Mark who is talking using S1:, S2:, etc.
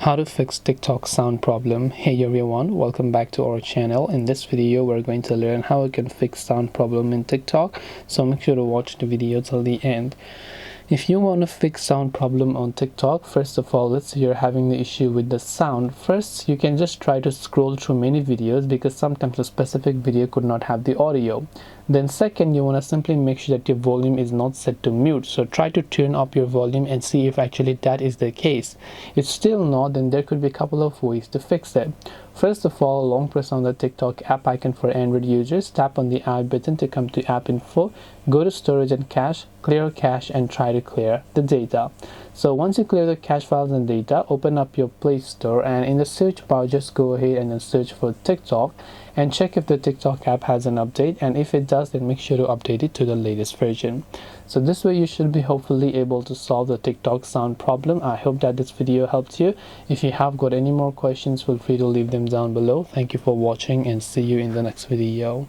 S1: How to fix TikTok sound problem. Hey everyone, welcome back to our channel. In this video we're going to learn how we can fix sound problem in TikTok, so make sure to watch the video till the end. If you want to fix sound problem on TikTok, first of all, let's say you're having the issue with the sound. First, you can just try to scroll through many videos because sometimes a specific video could not have the audio. Then second, you want to simply make sure that your volume is not set to mute. So try to turn up your volume and see if actually that is the case. If still not, then there could be a couple of ways to fix it. First of all, long press on the TikTok app icon for Android users, tap on the I button to come to app info, go to storage and cache, clear cache and try to clear the data. So once you clear the cache files and data, open up your Play Store and in the search bar just go ahead and then search for TikTok and check if the TikTok app has an update, and if it does, then make sure to update it to the latest version. So this way you should be hopefully able to solve the TikTok sound problem. I hope that this video helped you. If you have got any more questions, feel free to leave them down below. Thank you for watching and see you in the next video.